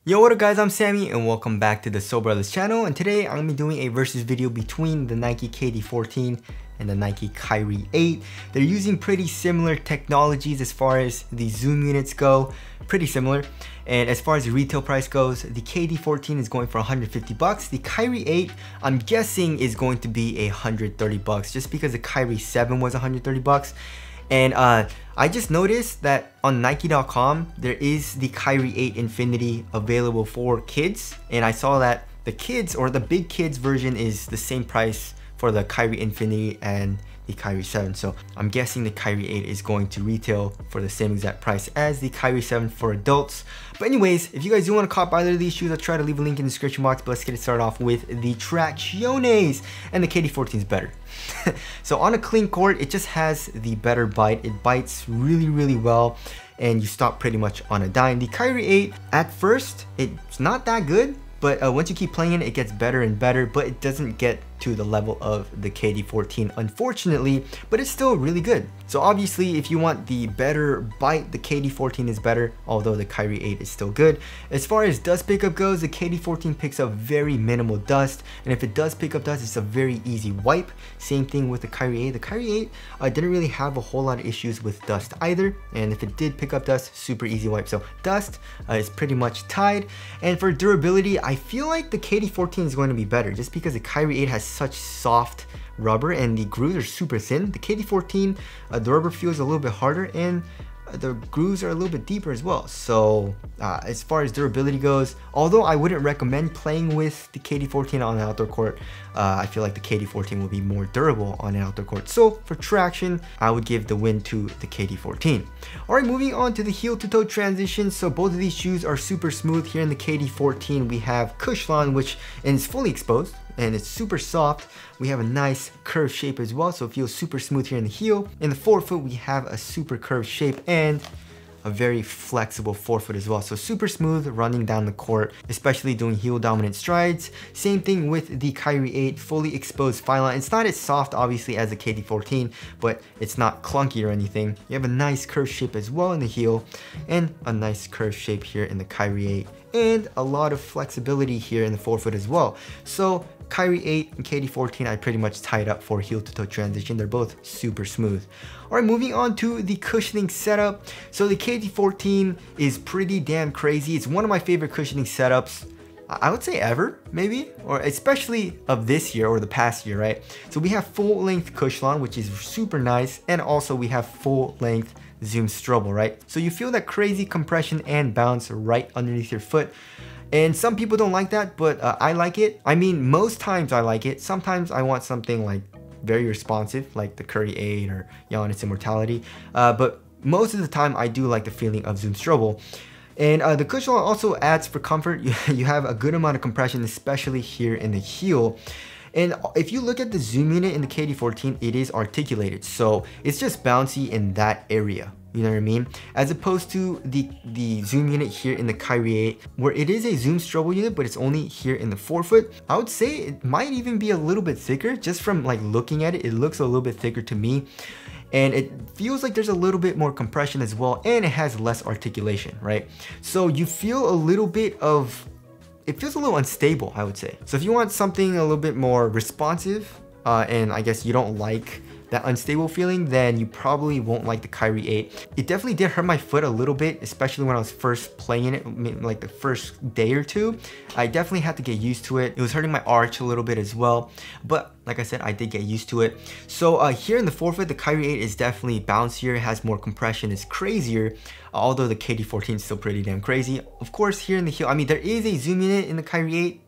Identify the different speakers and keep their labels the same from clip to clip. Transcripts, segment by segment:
Speaker 1: Yo, what up guys, I'm Sammy and welcome back to the STROBEL channel, and today I'm going to be doing a versus video between the Nike KD14 and the Nike Kyrie 8. They're using pretty similar technologies as far as the zoom units go, pretty similar. And as far as the retail price goes, the KD14 is going for 150 bucks. The Kyrie 8, I'm guessing, is going to be 130 bucks just because the Kyrie 7 was 130 bucks. And I just noticed that on Nike.com, there is the Kyrie 8 Infinity available for kids. And I saw that the kids, or the big kids version, is the same price for the Kyrie Infinity and the Kyrie 7. So I'm guessing the Kyrie 8 is going to retail for the same exact price as the Kyrie 7 for adults. But anyways, if you guys do want to cop either of these shoes, I'll try to leave a link in the description box. But let's get it started off with the Tracciones, and the KD14 is better. So on a clean court, it just has the better bite. It bites really well, and you stop pretty much on a dime. The Kyrie 8, at first, it's not that good, but once you keep playing it gets better and better, but it doesn't get to the level of the KD14, unfortunately, but it's still really good. So obviously, if you want the better bite, the KD14 is better, although the Kyrie 8 is still good. As far as dust pickup goes, the KD14 picks up very minimal dust, and if it does pick up dust, it's a very easy wipe. Same thing with the Kyrie 8. The Kyrie 8 didn't really have a whole lot of issues with dust either, and if it did pick up dust, super easy wipe. So dust is pretty much tied. And for durability, I feel like the KD14 is going to be better just because the Kyrie 8 has such soft rubber and the grooves are super thin. The KD14, the rubber feels a little bit harder, and the grooves are a little bit deeper as well. So as far as durability goes, although I wouldn't recommend playing with the KD14 on an outdoor court, I feel like the KD14 will be more durable on an outdoor court. So for traction, I would give the win to the KD14. All right, moving on to the heel to toe transition. So both of these shoes are super smooth. Here in the KD14, we have Cushlon, which is fully exposed, and it's super soft. We have a nice curved shape as well, so it feels super smooth here in the heel. In the forefoot, we have a super curved shape and a very flexible forefoot as well. So super smooth running down the court, especially doing heel dominant strides. Same thing with the Kyrie 8, fully exposed fine line. It's not as soft obviously as the KD14, but it's not clunky or anything. You have a nice curved shape as well in the heel, and a nice curved shape here in the Kyrie 8, and a lot of flexibility here in the forefoot as well. So Kyrie 8 and KD14, I pretty much tied up for heel to toe transition. They're both super smooth. All right, moving on to the cushioning setup. So the KD14 is pretty damn crazy. It's one of my favorite cushioning setups, I would say ever, maybe, or especially of this year or the past year, right? So we have full length Cushlon, which is super nice, and also we have full length Zoom STROBEL, right? So you feel that crazy compression and bounce right underneath your foot. And some people don't like that, but I like it. I mean, most times I like it. Sometimes I want something like very responsive, like the Curry 8 or Giannis Immortality. But most of the time, I do like the feeling of Zoom STROBEL. And the Cushlon also adds for comfort. You have a good amount of compression, especially here in the heel. And if you look at the zoom unit in the KD14, it is articulated. So it's just bouncy in that area. You know what I mean? As opposed to the zoom unit here in the Kyrie 8, where it is a Zoom STROBEL unit, but it's only here in the forefoot. I would say it might even be a little bit thicker. Just from like looking at it, it looks a little bit thicker to me. And it feels like there's a little bit more compression as well, and it has less articulation, right? So you feel a little bit of, it feels a little unstable, I would say. So if you want something a little bit more responsive, and I guess you don't like that unstable feeling, then you probably won't like the Kyrie 8. It definitely did hurt my foot a little bit, especially when I was first playing it, like the first day or two. I definitely had to get used to it. It was hurting my arch a little bit as well, but like I said, I did get used to it. So here in the forefoot, the Kyrie 8 is definitely bouncier, has more compression, is crazier, although the KD14 is still pretty damn crazy. Of course, here in the heel, I mean, there is a zoom unit in the Kyrie 8,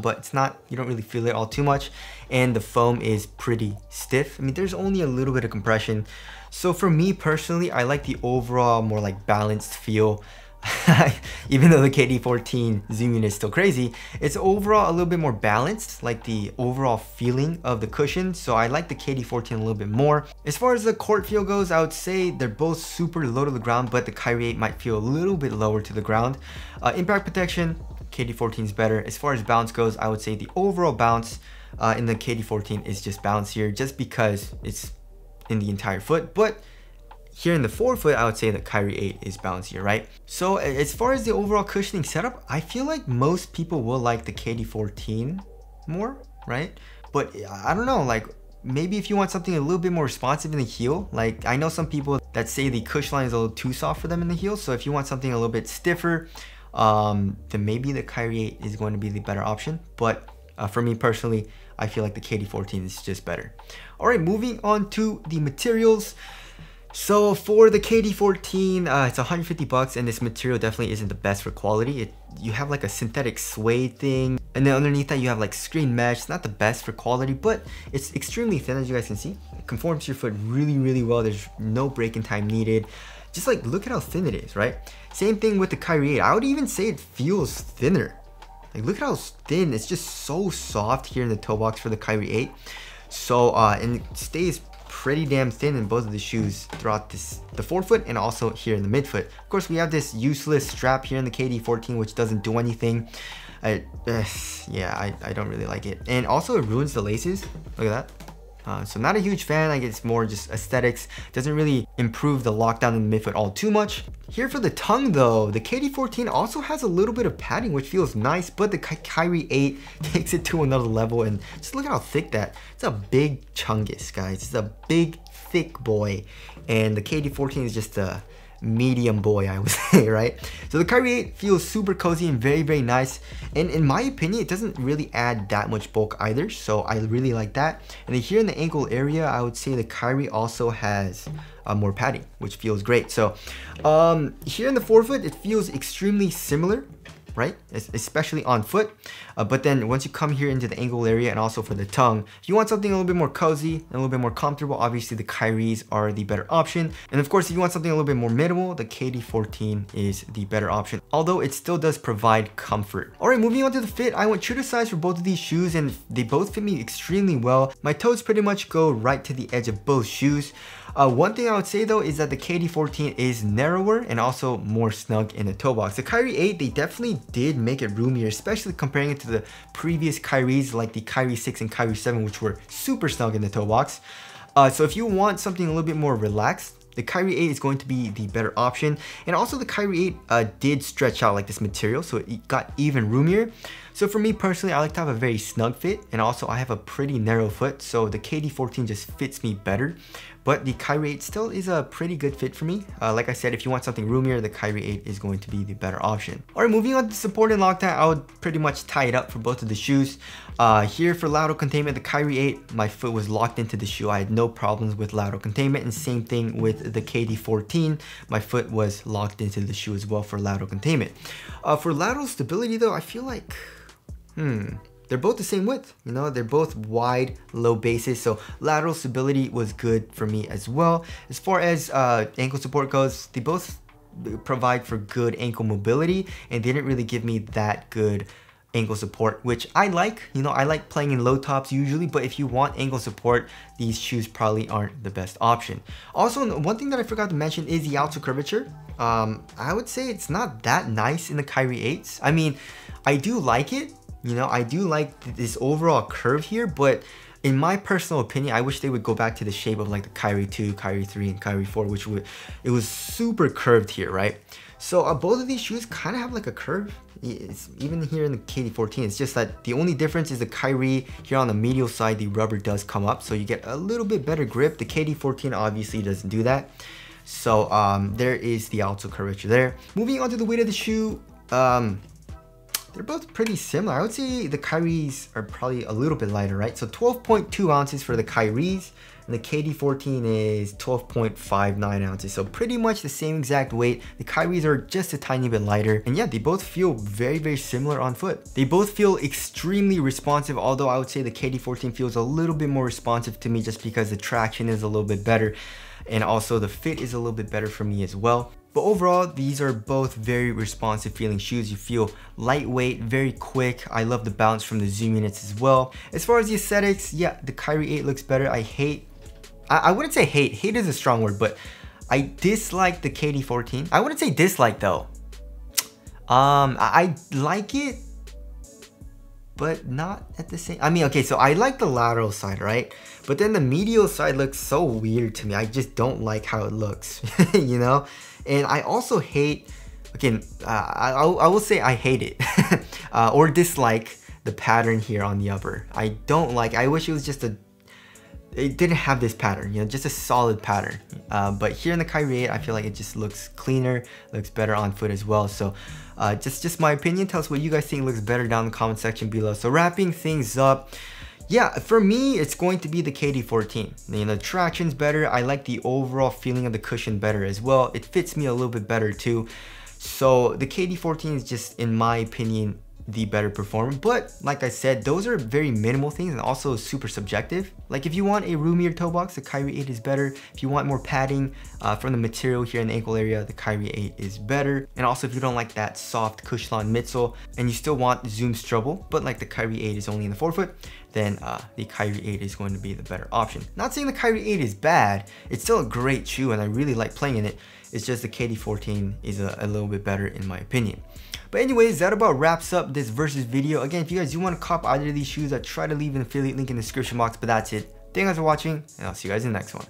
Speaker 1: but it's not, you don't really feel it all too much, and the foam is pretty stiff. I mean, there's only a little bit of compression. So for me personally, I like the overall more like balanced feel. Even though the KD14 zoom unit is still crazy, it's overall a little bit more balanced, like the overall feeling of the cushion. So I like the KD14 a little bit more. As far as the court feel goes, I would say they're both super low to the ground, but the Kyrie 8 might feel a little bit lower to the ground. Impact protection, KD14 is better. As far as bounce goes, I would say the overall bounce in the KD14 is just bouncier, just because it's in the entire foot. But here in the forefoot, I would say that Kyrie 8 is bouncier, right? So as far as the overall cushioning setup, I feel like most people will like the KD14 more, right? But I don't know, like maybe if you want something a little bit more responsive in the heel, like I know some people that say the cush line is a little too soft for them in the heel. So if you want something a little bit stiffer, then maybe the Kyrie 8 is going to be the better option. But for me personally, I feel like the KD14 is just better. All right, moving on to the materials. So for the KD14, it's 150 bucks, and this material definitely isn't the best for quality. You have like a synthetic suede thing, and then underneath that you have like screen mesh. It's not the best for quality, but it's extremely thin, as you guys can see. It conforms to your foot really, really well. There's no break-in time needed. Just like, look at how thin it is, right? Same thing with the Kyrie 8. I would even say it feels thinner. Like, look at how thin. It's just so soft here in the toe box for the Kyrie 8. So, and it stays pretty damn thin in both of the shoes throughout the forefoot and also here in the midfoot. Of course, we have this useless strap here in the KD14, which doesn't do anything. Yeah, I don't really like it. And also it ruins the laces. Look at that. So not a huge fan. I guess it's more just aesthetics. Doesn't really improve the lockdown in the midfoot all too much. Here for the tongue though, the KD14 also has a little bit of padding, which feels nice, but the Kyrie 8 takes it to another level. And just look at how thick that. It's a big chungus, guys. It's a big thick boy, and the KD14 is just a medium boy, I would say, right? So the Kyrie 8 feels super cozy and very, very nice. And in my opinion, it doesn't really add that much bulk either. So I really like that. And then here in the ankle area, I would say the Kyrie also has more padding, which feels great. So here in the forefoot, it feels extremely similar, right? Especially on foot. But then once you come here into the ankle area and also for the tongue, if you want something a little bit more cozy and a little bit more comfortable, obviously the Kyries are the better option. And of course, if you want something a little bit more minimal, the KD14 is the better option, although it still does provide comfort. All right, moving on to the fit, I went true to size for both of these shoes and they both fit me extremely well. My toes pretty much go right to the edge of both shoes. One thing I would say though is that the KD14 is narrower and also more snug in the toe box. The Kyrie 8, they definitely did make it roomier, especially comparing it to the previous Kyries like the Kyrie 6 and Kyrie 7, which were super snug in the toe box. So if you want something a little bit more relaxed, the Kyrie 8 is going to be the better option. And also the Kyrie 8 did stretch out like this material, so it got even roomier. So for me personally, I like to have a very snug fit, and also I have a pretty narrow foot, so the KD14 just fits me better. But the Kyrie 8 still is a pretty good fit for me. Like I said, if you want something roomier, the Kyrie 8 is going to be the better option. All right, moving on to support and lockdown, I would pretty much tie it up for both of the shoes. Here for lateral containment, the Kyrie 8, my foot was locked into the shoe. I had no problems with lateral containment, and same thing with the KD14. My foot was locked into the shoe as well for lateral containment. For lateral stability though, I feel like, they're both the same width, you know, they're both wide, low bases, so lateral stability was good for me as well. As far as ankle support goes, they both provide for good ankle mobility, and they didn't really give me that good ankle support, which I like. You know, I like playing in low tops usually, but if you want ankle support, these shoes probably aren't the best option. Also, one thing that I forgot to mention is the outsole curvature. I would say it's not that nice in the Kyrie 8s. I mean, I do like it. You know, I do like this overall curve here, but in my personal opinion, I wish they would go back to the shape of like the Kyrie 2, Kyrie 3, and Kyrie 4, which it was super curved here, right? So both of these shoes kind of have like a curve. It's even here in the KD14, it's just that the only difference is the Kyrie here on the medial side, the rubber does come up, so you get a little bit better grip. The KD14 obviously doesn't do that. So there is the outsole curvature there. Moving on to the weight of the shoe, they're both pretty similar. I would say the Kyries are probably a little bit lighter, right? So 12.2 ounces for the Kyries, and the KD14 is 12.59 ounces. So pretty much the same exact weight. The Kyries are just a tiny bit lighter. And yeah, they both feel very, very similar on foot. They both feel extremely responsive, although I would say the KD14 feels a little bit more responsive to me just because the traction is a little bit better. And also the fit is a little bit better for me as well. But overall, these are both very responsive feeling shoes. You feel lightweight, very quick. I love the bounce from the zoom units as well. As far as the aesthetics, yeah, the Kyrie 8 looks better. I wouldn't say hate. Hate is a strong word, but I dislike the KD14. I wouldn't say dislike though. I like it. but not at the same. I mean, okay, so I like the lateral side, right? But then the medial side looks so weird to me. I just don't like how it looks, you know? And I also hate, again, I will say I hate it or dislike the pattern here on the upper. I don't like, I wish it was just it didn't have this pattern, you know, just a solid pattern. But here in the Kyrie 8, I feel like it just looks cleaner, looks better on foot as well. So just my opinion. Tell us what you guys think looks better down in the comment section below. So wrapping things up, yeah, for me, it's going to be the KD14. You know, the traction's better. I like the overall feeling of the cushion better as well. It fits me a little bit better too. So the KD14 is just, in my opinion, the better performer. But like I said, those are very minimal things and also super subjective. Like if you want a roomier toe box, the Kyrie 8 is better. If you want more padding from the material here in the ankle area, the Kyrie 8 is better. And also if you don't like that soft Cushlon midsole and you still want Zoom STROBEL, but like the Kyrie 8 is only in the forefoot, then the Kyrie 8 is going to be the better option. Not saying the Kyrie 8 is bad, it's still a great shoe and I really like playing in it. It's just the KD14 is a little bit better in my opinion. But anyways, that about wraps up this versus video. Again, if you guys do want to cop either of these shoes, I try to leave an affiliate link in the description box, but that's it. Thank you guys for watching, and I'll see you guys in the next one.